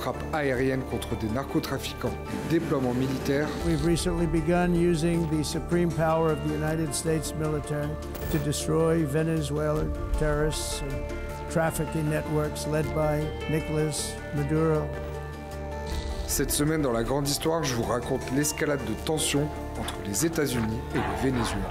frappes aériennes contre des narcotrafiquants et déploiements militaires. We've recently begun using the supreme power of the United States military to destroy Venezuelan terrorists and trafficking networks led by Nicolas Maduro. Cette semaine, dans la grande histoire, je vous raconte l'escalade de tensions entre les États-Unis et le Venezuela.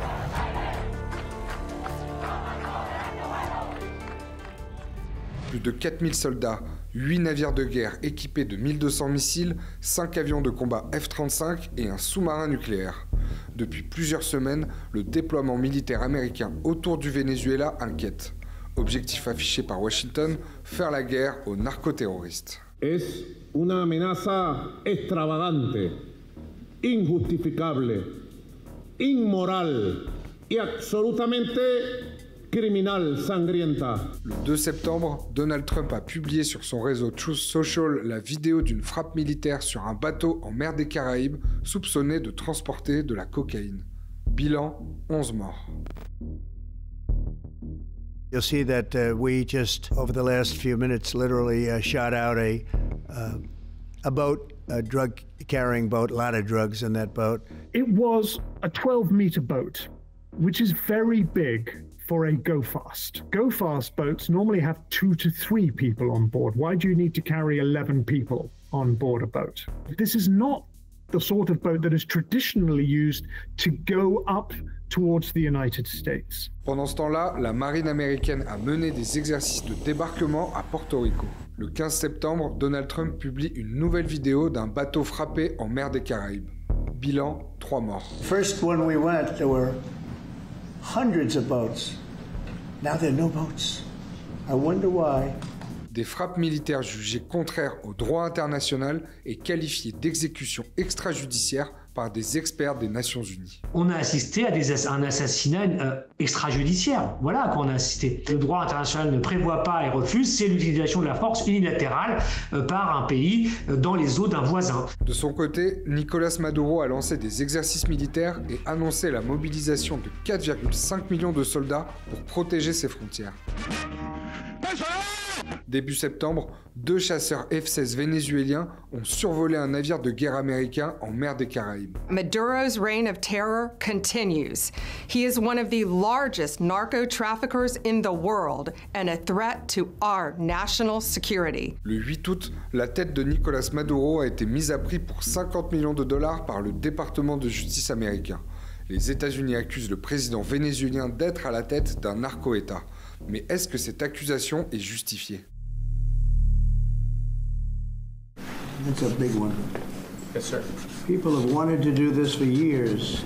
Plus de 4000 soldats, 8 navires de guerre équipés de 1200 missiles, 5 avions de combat F-35 et un sous-marin nucléaire. Depuis plusieurs semaines, le déploiement militaire américain autour du Venezuela inquiète. Objectif affiché par Washington, faire la guerre aux narcoterroristes. Es una amenaza extravagante, injustificable, inmoral y absolutamente criminal, sangrienta. Le 2 septembre, Donald Trump a publié sur son réseau Truth Social la vidéo d'une frappe militaire sur un bateau en mer des Caraïbes soupçonné de transporter de la cocaïne. Bilan, 11 morts. You'll see that we just, over the last few minutes, literally shot out a boat, a drug-carrying boat, a lot of drugs in that boat. It was a 12-meter boat, which is very big for a go-fast. Go-fast boats normally have 2 to 3 people on board. Why do you need to carry 11 people on board a boat? This is not the sort of boat that is traditionally used to go up towards the United States. Pendant ce temps-là, la marine américaine a mené des exercices de débarquement à Porto Rico. Le 15 septembre, Donald Trump publie une nouvelle vidéo d'un bateau frappé en mer des Caraïbes. Bilan, 3 morts. First, when we went, there were hundreds of boats. Now there are no boats. I wonder why. Des frappes militaires jugées contraires au droit international et qualifiées d'exécution extrajudiciaire par des experts des Nations Unies. On a assisté à un assassinat extrajudiciaire. Voilà à quoi on a assisté. Le droit international ne prévoit pas et refuse, c'est l'utilisation de la force unilatérale par un pays dans les eaux d'un voisin. De son côté, Nicolas Maduro a lancé des exercices militaires et annoncé la mobilisation de 4,5 millions de soldats pour protéger ses frontières. Début septembre, 2 chasseurs F-16 vénézuéliens ont survolé un navire de guerre américain en mer des Caraïbes. Maduro's reign of terror continues. He is one of the largest narco-traffickers in the world and a threat to our national security. Le 8 août, la tête de Nicolas Maduro a été mise à prix pour 50 millions de dollars par le département de justice américain. Les États-Unis accusent le président vénézuélien d'être à la tête d'un narco-État. Mais est-ce que cette accusation est justifiée? That's a big one. Yes, sir. People have wanted to do this for years.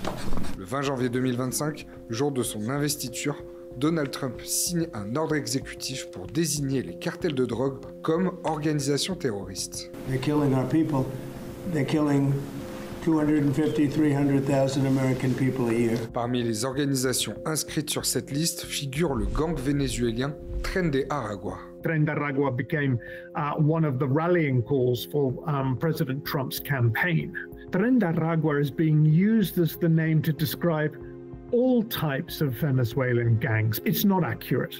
Le 20 janvier 2025, jour de son investiture, Donald Trump signe un ordre exécutif pour désigner les cartels de drogue comme organisations terroristes. They're killing our people. They're killing 250, 300,000 American people a year. Parmi les organisations inscrites sur cette liste figure le gang vénézuélien Tren de Aragua. Tren de Aragua became one of the rallying calls for President Trump's campaign. Tren de Aragua is being used as the name to describe all types of Venezuelan gangs. It's not accurate.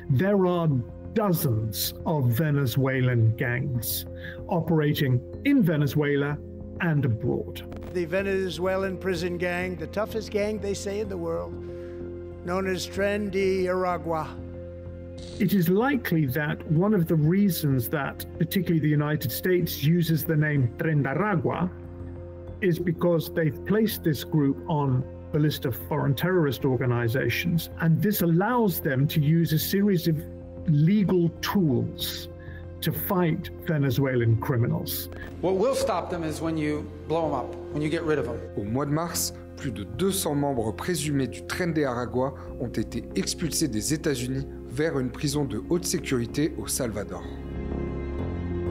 There are dozens of Venezuelan gangs operating in Venezuela and abroad. The Venezuelan prison gang, the toughest gang, they say, in the world, known as Tren de Aragua. It is likely that one of the reasons that particularly the United States uses the name Tren de Aragua is because they've placed this group on the list of foreign terrorist organizations, and this allows them to use a series of legal tools to fight Venezuelan criminals. What will stop them is when you blow them up, when you get rid of them. Au mois de mars, plus de 200 membres présumés du Tren de Aragua ont été expulsés des États-Unis vers une prison de haute sécurité au Salvador.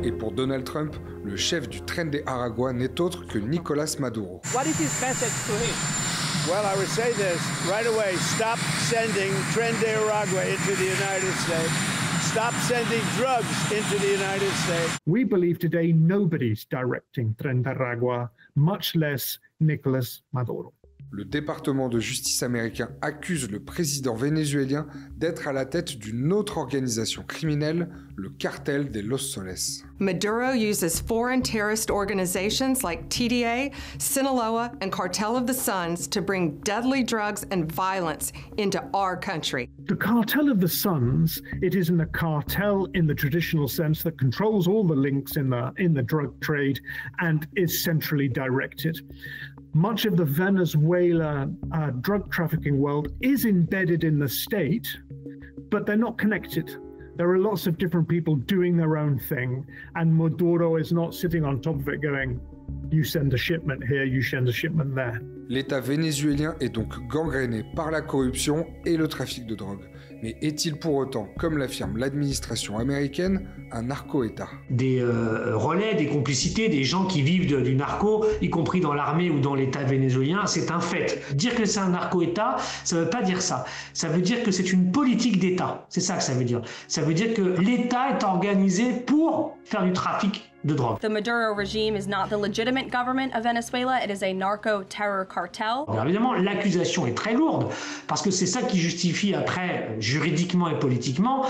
Et pour Donald Trump, le chef du Tren de Aragua n'est autre que Nicolas Maduro. What is his message to him? Well, I would say this right away. Stop sending Tren de Aragua into the United States. Stop sending drugs into the United States. We believe today nobody's directing Tren de Aragua, much less Nicolas Maduro. Le département de justice américain accuse le président vénézuélien d'être à la tête d'une autre organisation criminelle, le cartel de Los Soles. Maduro uses foreign terrorist organizations like TDA, Sinaloa, and Cartel of the Suns to bring deadly drugs and violence into our country. The Cartel of the Suns, it isn't a cartel in the traditional sense that controls all the links in the drug trade and is centrally directed. Much of the Venezuela drug trafficking world is embedded in the state, but they're not connected. There are lots of different people doing their own thing, and Maduro is not sitting on top of it going, you send a shipment here, you send a shipment there. L'État vénézuélien est donc gangréné par la corruption et le trafic de drogue. Mais est-il pour autant, comme l'affirme l'administration américaine, un narco-État? Des relais, des complicités, des gens qui vivent du narco, y compris dans l'armée ou dans l'État vénézuélien, c'est un fait. Dire que c'est un narco-État, ça ne veut pas dire ça. Ça veut dire que c'est une politique d'État. C'est ça que ça veut dire. Ça veut dire que l'État est organisé pour faire du trafic de drogue. The Maduro regime is not the legitimate government of Venezuela. It is a narco-terror cartel. Alors évidemment, l'accusation est très lourde parce que c'est ça qui justifie après, juridiquement et politiquement,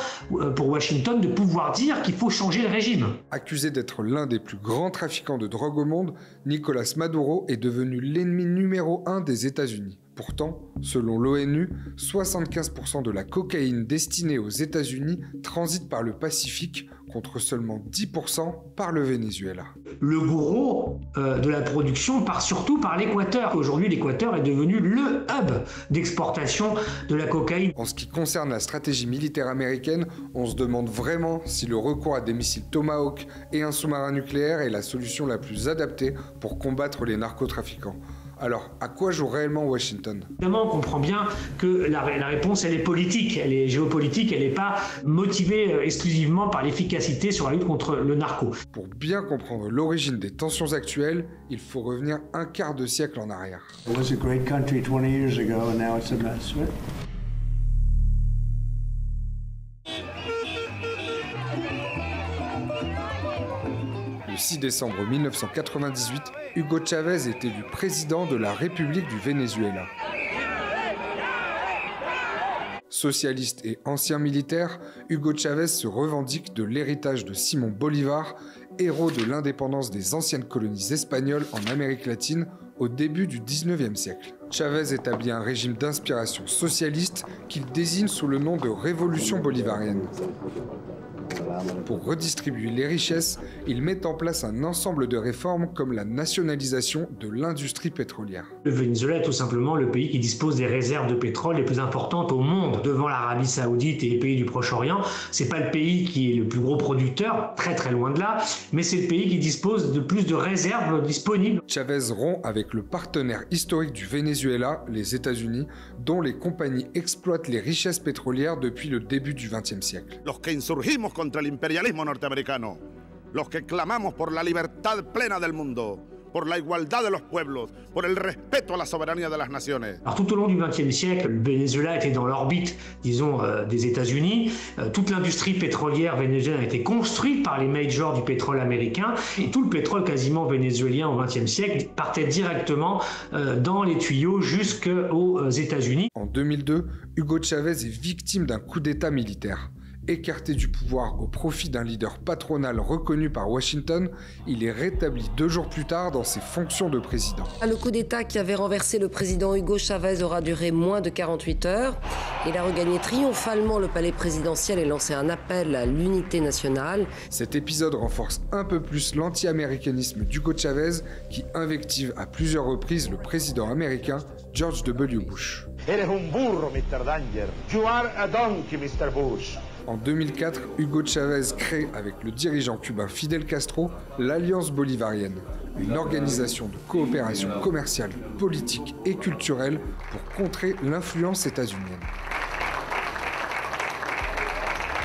pour Washington de pouvoir dire qu'il faut changer le régime. Accusé d'être l'un des plus grands trafiquants de drogue au monde, Nicolás Maduro est devenu l'ennemi numéro 1 des États-Unis. Pourtant, selon l'ONU, 75% de la cocaïne destinée aux États-Unis transite par le Pacifique, contre seulement 10% par le Venezuela. Le gros de la production part surtout par l'Équateur. Aujourd'hui, l'Équateur est devenu le hub d'exportation de la cocaïne. En ce qui concerne la stratégie militaire américaine, on se demande vraiment si le recours à des missiles Tomahawk et un sous-marin nucléaire est la solution la plus adaptée pour combattre les narcotrafiquants. Alors, à quoi joue réellement Washington? Évidemment, on comprend bien que la réponse, elle est politique, elle est géopolitique, elle n'est pas motivée exclusivement par l'efficacité sur la lutte contre le narco. Pour bien comprendre l'origine des tensions actuelles, il faut revenir un quart de siècle en arrière. It was a great country 20 years ago, and now it's a mess, right? Le 6 décembre 1998, Hugo Chavez est élu président de la République du Venezuela. Socialiste et ancien militaire, Hugo Chavez se revendique de l'héritage de Simón Bolívar, héros de l'indépendance des anciennes colonies espagnoles en Amérique latine au début du 19e siècle. Chavez établit un régime d'inspiration socialiste qu'il désigne sous le nom de Révolution bolivarienne. Pour redistribuer les richesses, il met en place un ensemble de réformes comme la nationalisation de l'industrie pétrolière. Le Venezuela est tout simplement le pays qui dispose des réserves de pétrole les plus importantes au monde. Devant l'Arabie Saoudite et les pays du Proche-Orient, c'est pas le pays qui est le plus gros producteur, très très loin de là, mais c'est le pays qui dispose de plus de réserves disponibles. Chavez rompt avec le partenaire historique du Venezuela, les États-Unis, dont les compagnies exploitent les richesses pétrolières depuis le début du XXe siècle. Los que insurgimos contra el imperialismo norteamericano, los que clamamos por la libertad plena del mundo, por la igualdad de los pueblos, por el respeto a la soberanía de las naciones. Alors tout au long du XXe siècle, le Venezuela était dans l'orbite, disons, des États-Unis. Toute l'industrie pétrolière vénézuélienne a été construite par les majors du pétrole américain et tout le pétrole quasiment vénézuélien au XXe siècle partait directement dans les tuyaux jusqu'aux États-Unis. En 2002, Hugo Chavez est victime d'un coup d'État militaire. Écarté du pouvoir au profit d'un leader patronal reconnu par Washington, il est rétabli 2 jours plus tard dans ses fonctions de président. Le coup d'État qui avait renversé le président Hugo Chavez aura duré moins de 48 heures. Il a regagné triomphalement le palais présidentiel et lancé un appel à l'unité nationale. Cet épisode renforce un peu plus l'anti-américanisme d'Hugo Chavez qui invective à plusieurs reprises le président américain George W. Bush. Eres un burro, Mr. Danger. You are a donkey, Mr. Bush. En 2004, Hugo Chavez crée avec le dirigeant cubain Fidel Castro l'Alliance bolivarienne, une organisation de coopération commerciale, politique et culturelle pour contrer l'influence états-unienne.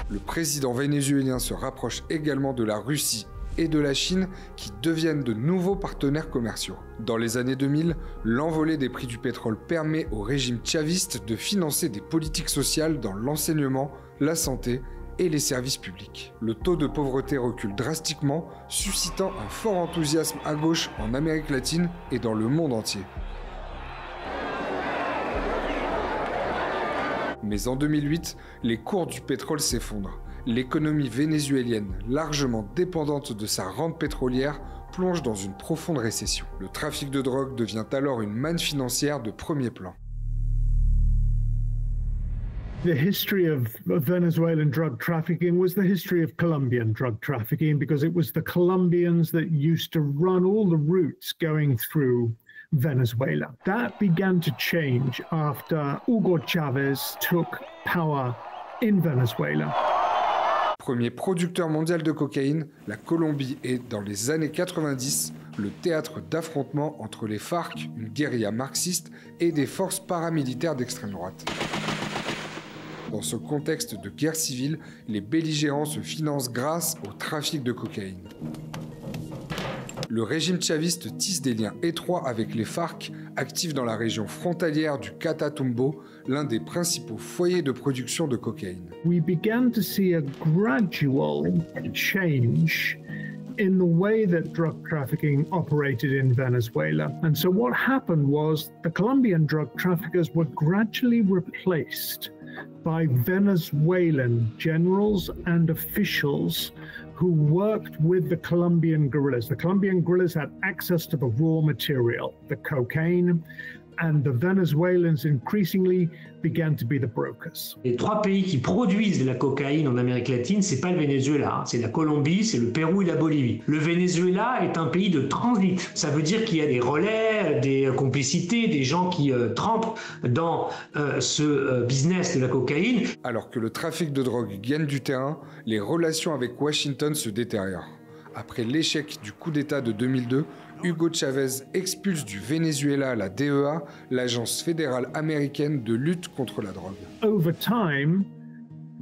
Le président vénézuélien se rapproche également de la Russie et de la Chine qui deviennent de nouveaux partenaires commerciaux. Dans les années 2000, l'envolée des prix du pétrole permet au régime chaviste de financer des politiques sociales dans l'enseignement, la santé et les services publics. Le taux de pauvreté recule drastiquement, suscitant un fort enthousiasme à gauche en Amérique latine et dans le monde entier. Mais en 2008, les cours du pétrole s'effondrent. L'économie vénézuélienne, largement dépendante de sa rente pétrolière, plonge dans une profonde récession. Le trafic de drogue devient alors une manne financière de premier plan. The history of Venezuelan drug trafficking was the history of Colombian drug trafficking, because it was the Colombians that used to run all the routes going through Venezuela. That began to change after Hugo Chavez took power in Venezuela. Premier producteur mondial de cocaïne, la Colombie est, dans les années 90, le théâtre d'affrontements entre les FARC, une guérilla marxiste, et des forces paramilitaires d'extrême droite. Dans ce contexte de guerre civile, les belligérants se financent grâce au trafic de cocaïne. Le régime chaviste tisse des liens étroits avec les FARC, actifs dans la région frontalière du Catatumbo, l'un des principaux foyers de production de cocaïne. We began to see a gradual change in the way that drug trafficking operated in Venezuela. And so what happened was the Colombian drug traffickers were gradually replaced by Venezuelan generals and officials who worked with the Colombian guerrillas. The Colombian guerrillas had access to the raw material, the cocaine, and the Venezuelans increasingly began to be the brokers. Les trois pays qui produisent de la cocaïne en Amérique latine, c'est pas le Venezuela, hein. C'est la Colombie, c'est le Pérou et la Bolivie. Le Venezuela est un pays de transit. Ça veut dire qu'il y a des relais, des complicités, des gens qui trempent dans ce business de la cocaïne. Alors que le trafic de drogue gagne du terrain, les relations avec Washington se détériorent. Après l'échec du coup d'État de 2002, Hugo Chavez expulse du Venezuela la DEA, l'agence fédérale américaine de lutte contre la drogue. Over time,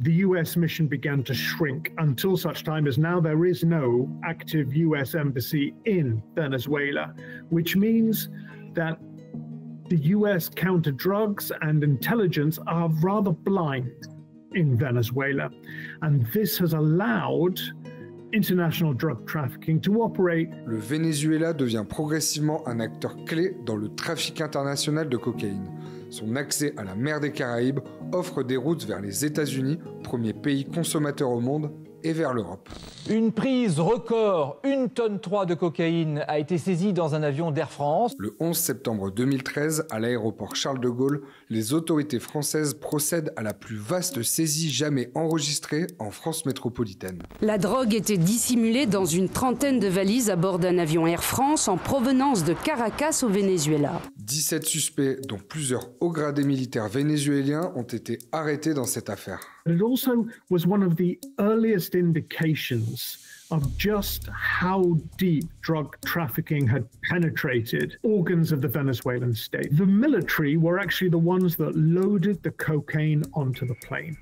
the US mission began to shrink until such time as now there is no active US embassy in Venezuela, which means that the US counter-drugs and intelligence are rather blind in Venezuela. And this has allowed international drug trafficking to operate. Le Venezuela devient progressivement un acteur clé dans le trafic international de cocaïne. Son accès à la mer des Caraïbes offre des routes vers les États-Unis, premier pays consommateur au monde, et vers l'Europe. Une prise record, 1,3 tonne de cocaïne a été saisie dans un avion d'Air France. Le 11 septembre 2013, à l'aéroport Charles de Gaulle, les autorités françaises procèdent à la plus vaste saisie jamais enregistrée en France métropolitaine. La drogue était dissimulée dans une trentaine de valises à bord d'un avion Air France en provenance de Caracas au Venezuela. 17 suspects, dont plusieurs hauts gradés militaires vénézuéliens, ont été arrêtés dans cette affaire. It also was one of the earliest indications of just how deep drug trafficking had penetrated organs of the Venezuelan state. The military were actually the ones that loaded the cocaine onto the plane,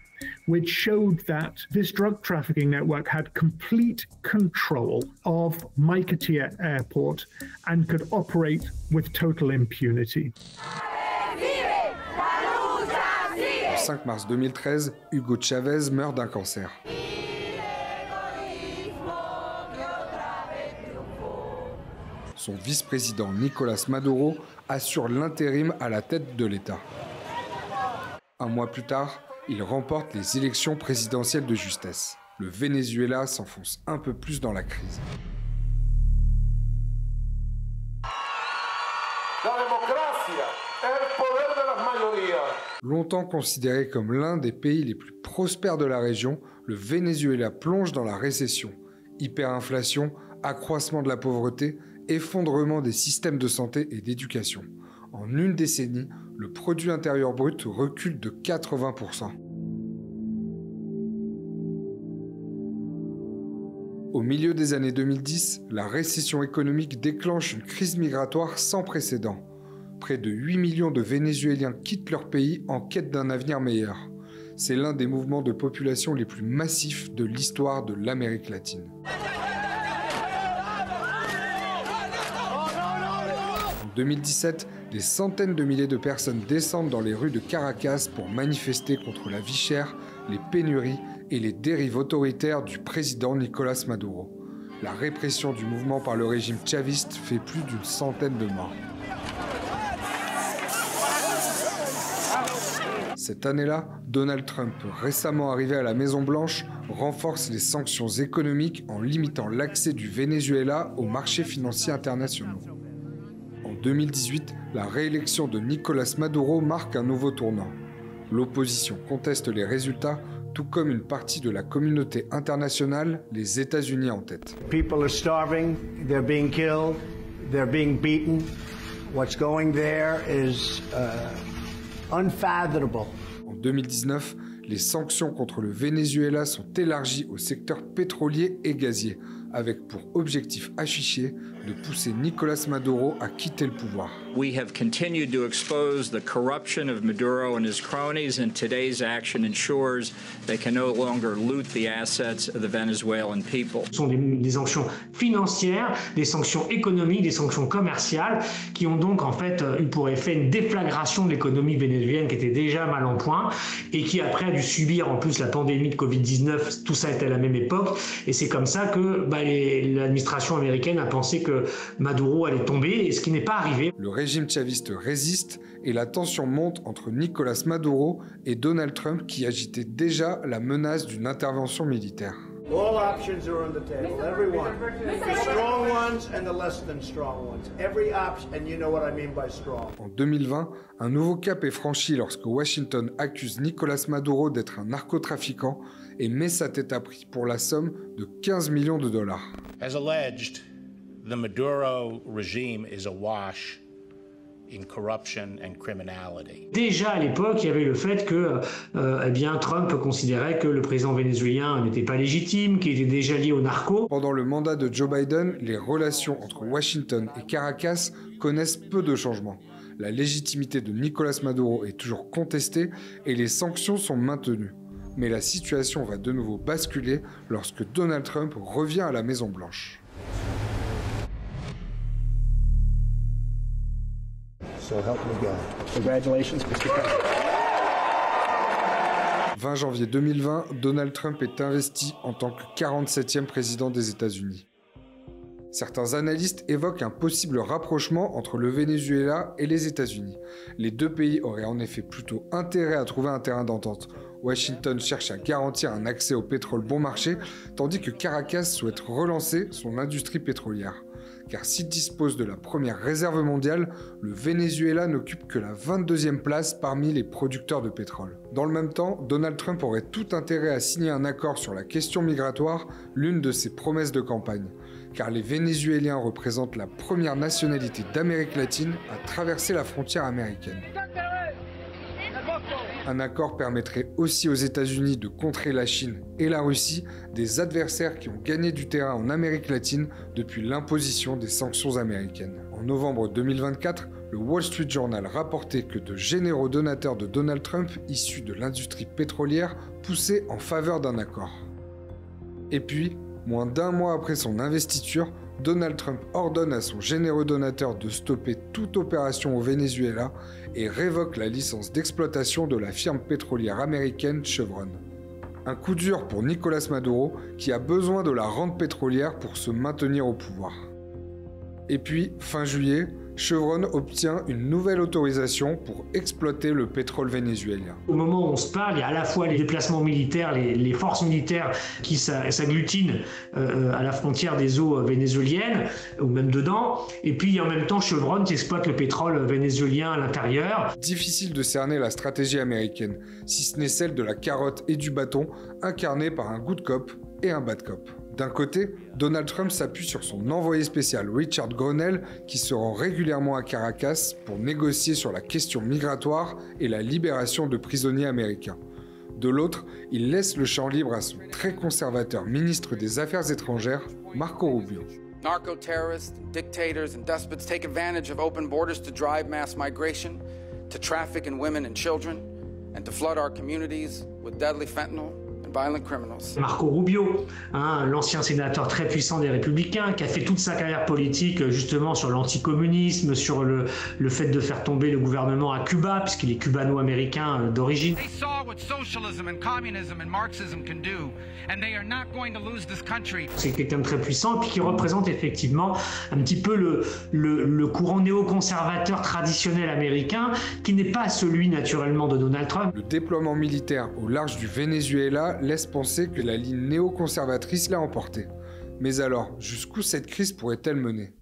which showed that this drug trafficking network had complete control of Maiquetía Airport and could operate with total impunity. Le 5 mars 2013, Hugo Chavez meurt d'un cancer. Son vice-président Nicolás Maduro assure l'intérim à la tête de l'État. Un mois plus tard, il remporte les élections présidentielles de justesse. Le Venezuela s'enfonce un peu plus dans la crise. Longtemps considéré comme l'un des pays les plus prospères de la région, le Venezuela plonge dans la récession. Hyperinflation, accroissement de la pauvreté, effondrement des systèmes de santé et d'éducation. En une décennie, le produit intérieur brut recule de 80%. Au milieu des années 2010, la récession économique déclenche une crise migratoire sans précédent. Près de 8 millions de Vénézuéliens quittent leur pays en quête d'un avenir meilleur. C'est l'un des mouvements de population les plus massifs de l'histoire de l'Amérique latine. En 2017, des centaines de milliers de personnes descendent dans les rues de Caracas pour manifester contre la vie chère, les pénuries et les dérives autoritaires du président Nicolás Maduro. La répression du mouvement par le régime chaviste fait plus d'une centaine de morts. Cette année-là, Donald Trump, récemment arrivé à la Maison-Blanche, renforce les sanctions économiques en limitant l'accès du Venezuela aux marchés financiers internationaux. En 2018, la réélection de Nicolás Maduro marque un nouveau tournant. L'opposition conteste les résultats, tout comme une partie de la communauté internationale, les États-Unis en tête. People are starving, they're being killed, they're being beaten. What's going there is unfathomable. En 2019, les sanctions contre le Venezuela sont élargies au secteur pétrolier et gazier, avec pour objectif affiché de pousser Nicolás Maduro à quitter le pouvoir. We have continued to expose the corruption of Maduro and his cronies, and today's action ensures they can no longer loot the assets of the Venezuelan people. Ce sont des sanctions financières, des sanctions économiques, des sanctions commerciales qui ont donc en fait eu pour effet une déflagration de l'économie vénézuélienne qui était déjà mal en point et qui après a dû subir en plus la pandémie de Covid-19, tout ça était à la même époque et c'est comme ça que l'administration américaine a pensé que Maduro allait tomber, et ce qui n'est pas arrivé. Le régime chaviste résiste et la tension monte entre Nicolás Maduro et Donald Trump qui agitait déjà la menace d'une intervention militaire. All options are on the table, everyone. The strong ones and the less than strong ones. Every option, and you know what I mean by strong. En 2020, un nouveau cap est franchi lorsque Washington accuse Nicolás Maduro d'être un narcotrafiquant et met sa tête à prix pour la somme de 15 millions de dollars. As alleged, the Maduro regime is awash in corruption and criminality. Déjà à l'époque, il y avait le fait que Trump considérait que le président vénézuélien n'était pas légitime, qu'il était déjà lié aux narcos. Pendant le mandat de Joe Biden, les relations entre Washington et Caracas connaissent peu de changements. La légitimité de Nicolás Maduro est toujours contestée et les sanctions sont maintenues. Mais la situation va de nouveau basculer lorsque Donald Trump revient à la Maison-Blanche. So help me God. Congratulations, Mr. President. 20 janvier 2020, Donald Trump est investi en tant que 47e président des États-Unis. Certains analystes évoquent un possible rapprochement entre le Venezuela et les États-Unis. Les deux pays auraient en effet plutôt intérêt à trouver un terrain d'entente. Washington cherche à garantir un accès au pétrole bon marché, tandis que Caracas souhaite relancer son industrie pétrolière. Car s'il dispose de la première réserve mondiale, le Venezuela n'occupe que la 22e place parmi les producteurs de pétrole. Dans le même temps, Donald Trump aurait tout intérêt à signer un accord sur la question migratoire, l'une de ses promesses de campagne. Car les Vénézuéliens représentent la première nationalité d'Amérique latine à traverser la frontière américaine. Un accord permettrait aussi aux États-Unis de contrer la Chine et la Russie, des adversaires qui ont gagné du terrain en Amérique latine depuis l'imposition des sanctions américaines. En novembre 2024, le Wall Street Journal rapportait que de généreux donateurs de Donald Trump issus de l'industrie pétrolière poussaient en faveur d'un accord. Et puis, moins d'un mois après son investiture, Donald Trump ordonne à son généreux donateur de stopper toute opération au Venezuela et révoque la licence d'exploitation de la firme pétrolière américaine Chevron. Un coup dur pour Nicolás Maduro qui a besoin de la rente pétrolière pour se maintenir au pouvoir. Et puis, fin juillet, Chevron obtient une nouvelle autorisation pour exploiter le pétrole vénézuélien. Au moment où on se parle, il y a à la fois les déplacements militaires, les forces militaires qui s'agglutinent à la frontière des eaux vénézuéliennes, ou même dedans, et puis en même temps Chevron qui exploite le pétrole vénézuélien à l'intérieur. Difficile de cerner la stratégie américaine, si ce n'est celle de la carotte et du bâton, incarnée par un good cop et un bad cop. D'un côté, Donald Trump s'appuie sur son envoyé spécial Richard Grenell qui se rend régulièrement à Caracas pour négocier sur la question migratoire et la libération de prisonniers américains. De l'autre, il laisse le champ libre à son très conservateur ministre des Affaires étrangères, Marco Rubio. Narco-terrorists, dictators and despots take advantage of open borders to drive mass migration, to traffic in women and children, and to flood our communities with deadly fentanyl. violent criminals. Marco Rubio, l'ancien sénateur très puissant des Républicains, qui a fait toute sa carrière politique justement sur l'anticommunisme, sur le fait de faire tomber le gouvernement à Cuba, puisqu'il est cubano-américain d'origine. C'est quelqu'un de très puissant et puis qui représente effectivement un petit peu le courant néoconservateur traditionnel américain, qui n'est pas celui naturellement de Donald Trump. Le déploiement militaire au large du Venezuela laisse penser que la ligne néoconservatrice l'a emporté. Mais alors, jusqu'où cette crise pourrait-elle mener ?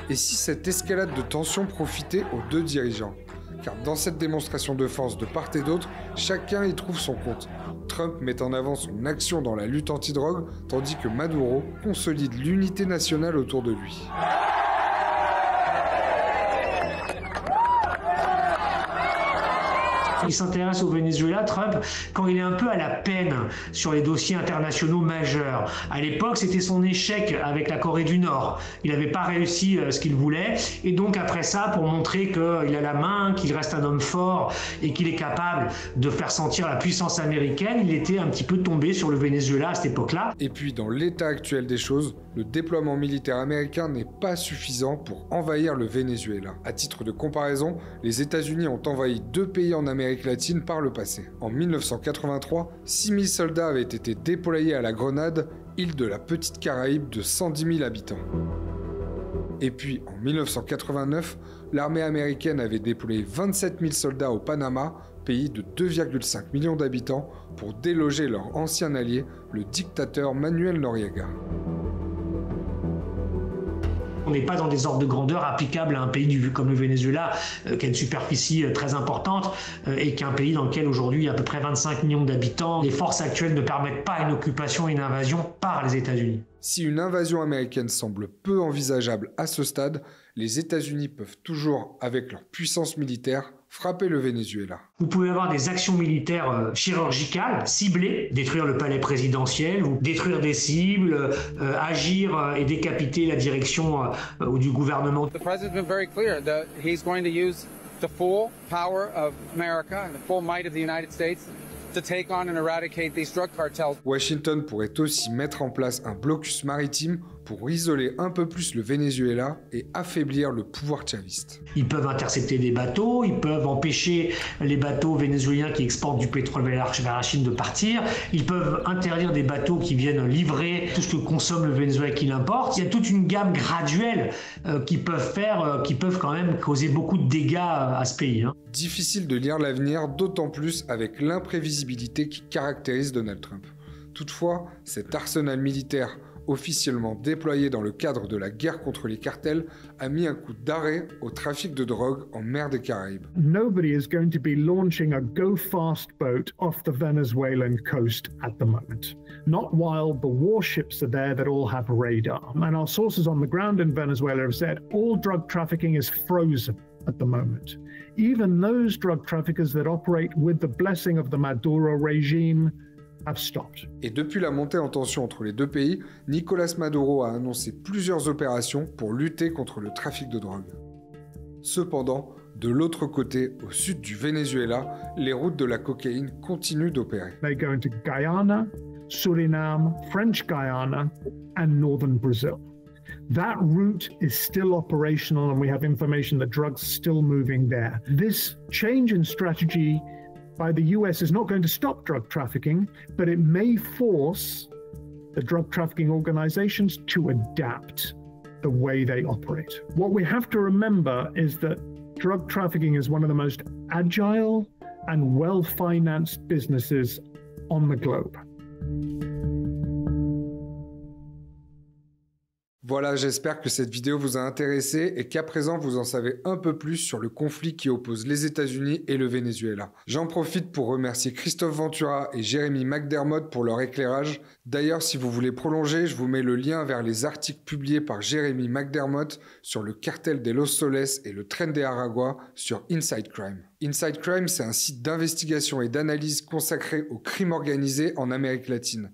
Et si cette escalade de tension profitait aux deux dirigeants ? Car dans cette démonstration de force de part et d'autre, chacun y trouve son compte. Trump met en avant son action dans la lutte anti-drogue, tandis que Maduro consolide l'unité nationale autour de lui. Il s'intéresse au Venezuela, Trump, quand il est un peu à la peine sur les dossiers internationaux majeurs. À l'époque, c'était son échec avec la Corée du Nord. Il n'avait pas réussi ce qu'il voulait. Et donc après ça, pour montrer qu'il a la main, qu'il reste un homme fort et qu'il est capable de faire sentir la puissance américaine, il était un petit peu tombé sur le Venezuela à cette époque-là. Et puis, dans l'état actuel des choses, le déploiement militaire américain n'est pas suffisant pour envahir le Venezuela. À titre de comparaison, les États-Unis ont envahi 2 pays en Amérique latine par le passé. En 1983, 6000 soldats avaient été déployés à la Grenade, île de la petite Caraïbe de 110 000 habitants. Et puis, en 1989, l'armée américaine avait déployé 27 000 soldats au Panama, pays de 2,5 millions d'habitants, pour déloger leur ancien allié, le dictateur Manuel Noriega. On n'est pas dans des ordres de grandeur applicables à un pays comme le Venezuela, qui a une superficie très importante et qui est un pays dans lequel aujourd'hui il y a à peu près 25 millions d'habitants. Les forces actuelles ne permettent pas une occupation et une invasion par les États-Unis. Si une invasion américaine semble peu envisageable à ce stade, les États-Unis peuvent toujours, avec leur puissance militaire, frapper le Venezuela. Vous pouvez avoir des actions militaires chirurgicales, ciblées, détruire le palais présidentiel, ou détruire des cibles, agir et décapiter la direction du gouvernement. The president's been very clear that he's going to use the full power of America and the full might of the United States to take on and eradicate these drug cartels. Washington pourrait aussi mettre en place un blocus maritime pour isoler un peu plus le Venezuela et affaiblir le pouvoir chaviste. Ils peuvent intercepter des bateaux, ils peuvent empêcher les bateaux vénézuéliens qui exportent du pétrole vers la Chine de partir, ils peuvent interdire des bateaux qui viennent livrer tout ce que consomme le Venezuela qu'il importe. Il y a toute une gamme graduelle qui peuvent quand même causer beaucoup de dégâts à ce pays. Difficile de lire l'avenir, d'autant plus avec l'imprévisibilité qui caractérise Donald Trump. Toutefois, cet arsenal militaire officiellement déployé dans le cadre de la guerre contre les cartels, a mis un coup d'arrêt au trafic de drogue en mer des Caraïbes. Nobody is going to be launching a go-fast boat off the Venezuelan coast at the moment. Not while the warships are there that all have radar. And our sources on the ground in Venezuela have said all drug trafficking is frozen at the moment. Even those drug traffickers that operate with the blessing of the Maduro regime have stopped. Et depuis la montée en tension entre les deux pays, Nicolás Maduro a annoncé plusieurs opérations pour lutter contre le trafic de drogue. Cependant, de l'autre côté, au sud du Venezuela, les routes de la cocaïne continuent d'opérer. They go into Guyana, Suriname, French Guiana, and northern Brazil. That route is still operational, and we have information that drugs are still moving there. This change in strategy by the US is not going to stop drug trafficking, but it may force the drug trafficking organizations to adapt the way they operate. What we have to remember is that drug trafficking is one of the most agile and well-financed businesses on the globe. Voilà, j'espère que cette vidéo vous a intéressé et qu'à présent vous en savez un peu plus sur le conflit qui oppose les États-Unis et le Venezuela. J'en profite pour remercier Christophe Ventura et Jérémy McDermott pour leur éclairage. D'ailleurs, si vous voulez prolonger, je vous mets le lien vers les articles publiés par Jérémy McDermott sur le cartel de Los Soles et le Tren de Aragua sur Inside Crime. Inside Crime, c'est un site d'investigation et d'analyse consacré au crime organisé en Amérique latine.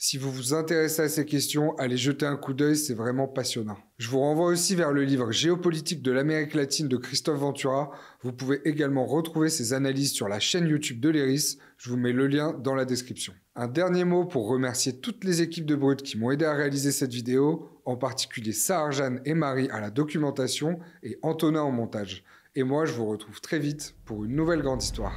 Si vous vous intéressez à ces questions, allez jeter un coup d'œil, c'est vraiment passionnant. Je vous renvoie aussi vers le livre Géopolitique de l'Amérique latine de Christophe Ventura. Vous pouvez également retrouver ses analyses sur la chaîne YouTube de l'Iris. Je vous mets le lien dans la description. Un dernier mot pour remercier toutes les équipes de Brut qui m'ont aidé à réaliser cette vidéo, en particulier Sarah-Jeanne et Marie à la documentation et Antonin au montage. Et moi, je vous retrouve très vite pour une nouvelle grande histoire.